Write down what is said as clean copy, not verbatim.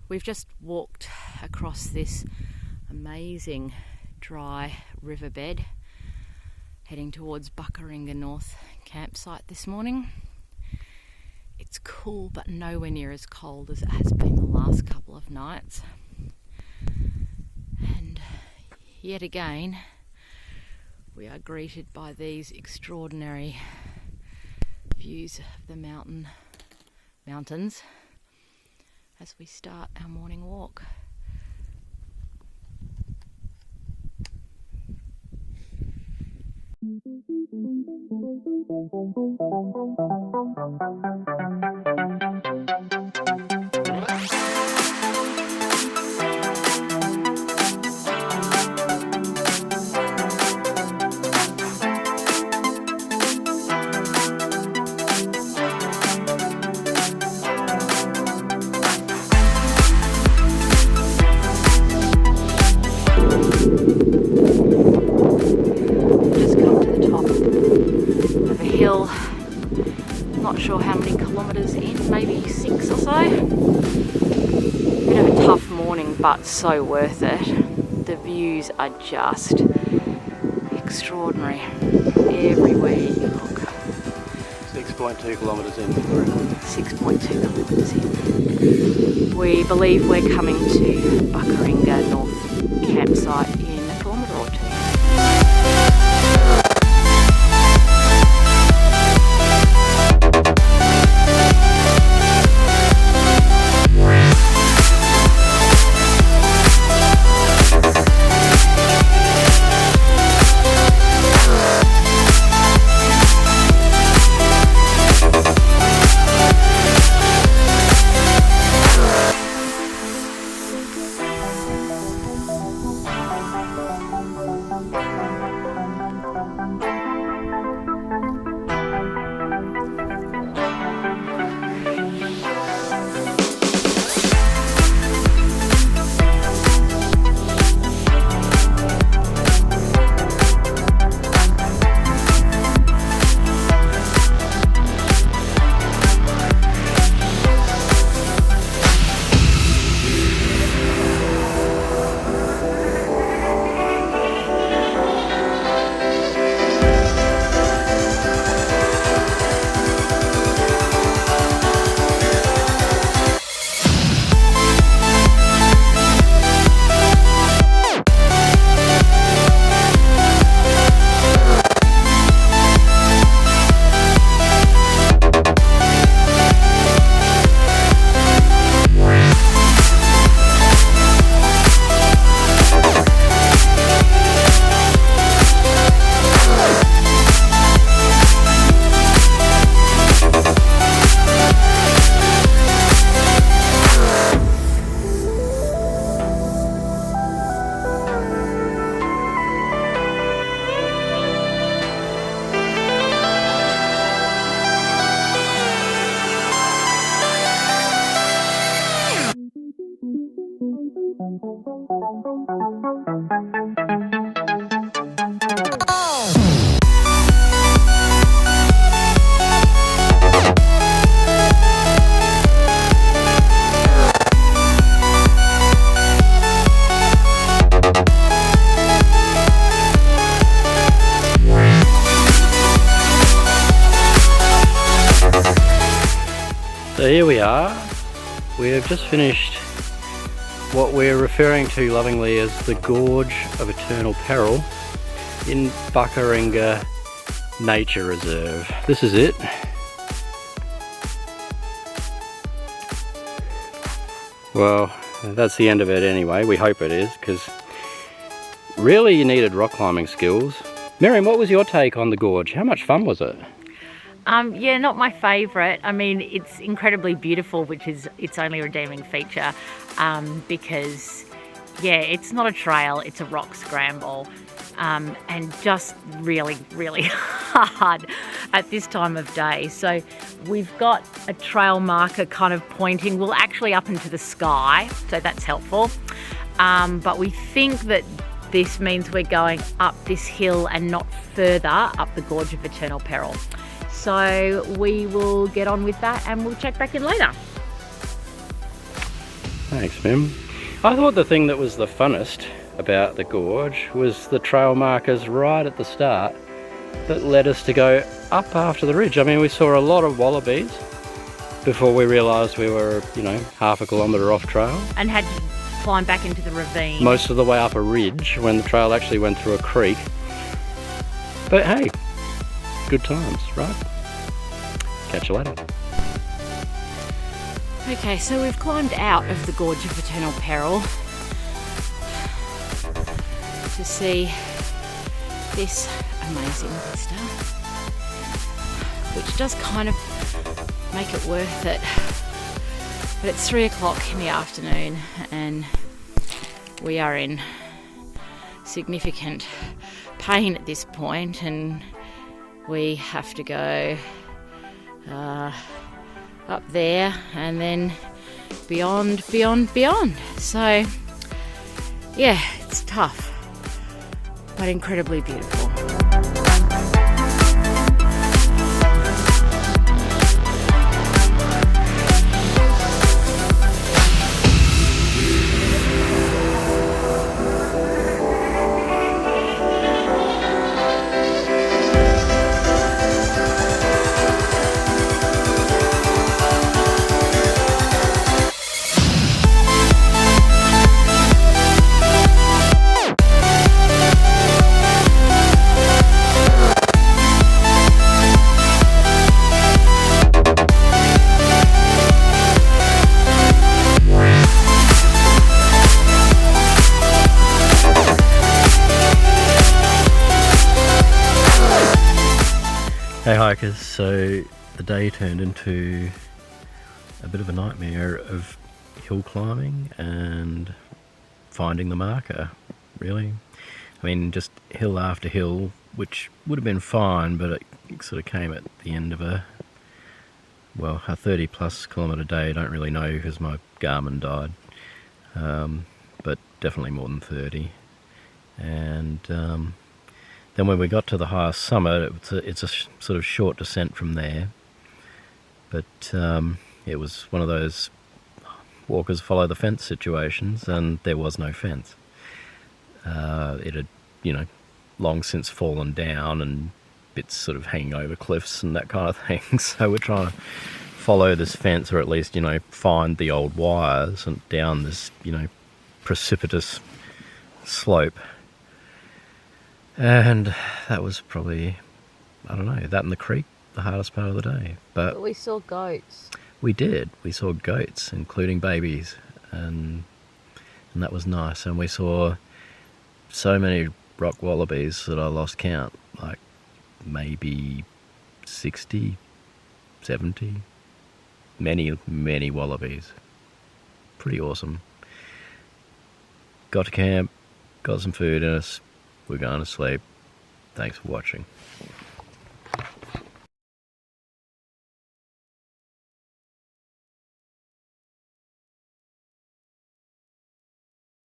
We've just walked across this amazing dry riverbed heading towards Buckaringa North campsite this morning. It's cool but nowhere near as cold as it has been the last couple of nights. And yet again we are greeted by these extraordinary views of the mountains as we start our morning walk. Not sure how many kilometres in, maybe 6 or so. Bit of a tough morning, but so worth it. The views are just extraordinary everywhere you look. 6.2 kilometres in. 6.2 kilometres in. We believe we're coming to Buckaringa North campsite in a kilometre or 2. So here we are. We have just finished what we're referring to lovingly as the Gorge of Eternal Peril in Buckaringa Nature Reserve. This is it. Well, that's the end of it anyway. We hope it is, because really you needed rock climbing skills. Miriam, what was your take on the gorge? How much fun was it? Yeah, not my favourite. I mean, it's incredibly beautiful, which is its only redeeming feature, because, yeah, it's not a trail, it's a rock scramble, and just really, really hard at this time of day. So we've got a trail marker kind of pointing, well, actually up into the sky, so that's helpful. But we think that this means we're going up this hill and not further up the Gorge of Eternal Peril. So we will get on with that and we'll check back in later. Thanks, Mim. I thought the thing that was the funnest about the gorge was the trail markers right at the start that led us to go up after the ridge. I mean, we saw a lot of wallabies before we realised we were, you know, half a kilometre off trail. And had to climb back into the ravine. Most of the way up a ridge when the trail actually went through a creek. But hey, good times, right? Catch you later. Okay, so we've climbed out of the Gorge of Eternal Peril to see this amazing vista, which does kind of make it worth it. But it's 3 o'clock in the afternoon and we are in significant pain at this point, and we have to go up there and then beyond. So yeah, it's tough but incredibly beautiful. Hey hikers, so the day turned into a bit of a nightmare of hill climbing and finding the marker, really. I mean, just hill after hill, which would have been fine, but it sort of came at the end of a 30 plus kilometre day. I don't really know because my Garmin died, but definitely more than 30. And then when we got to the highest summit, it's a sort of short descent from there, but it was one of those walkers follow the fence situations, and there was no fence. It had, you know, long since fallen down and bits sort of hanging over cliffs and that kind of thing. So we're trying to follow this fence, or at least, you know, find the old wires and down this, you know, precipitous slope. And that was probably, I don't know, that and the creek, the hardest part of the day. But we saw goats. We did. We saw goats, including babies, and that was nice. And we saw so many rock wallabies that I lost count, like maybe 60, 70, many wallabies. Pretty awesome. Got to camp, got some food in us. We're going to sleep. Thanks for watching.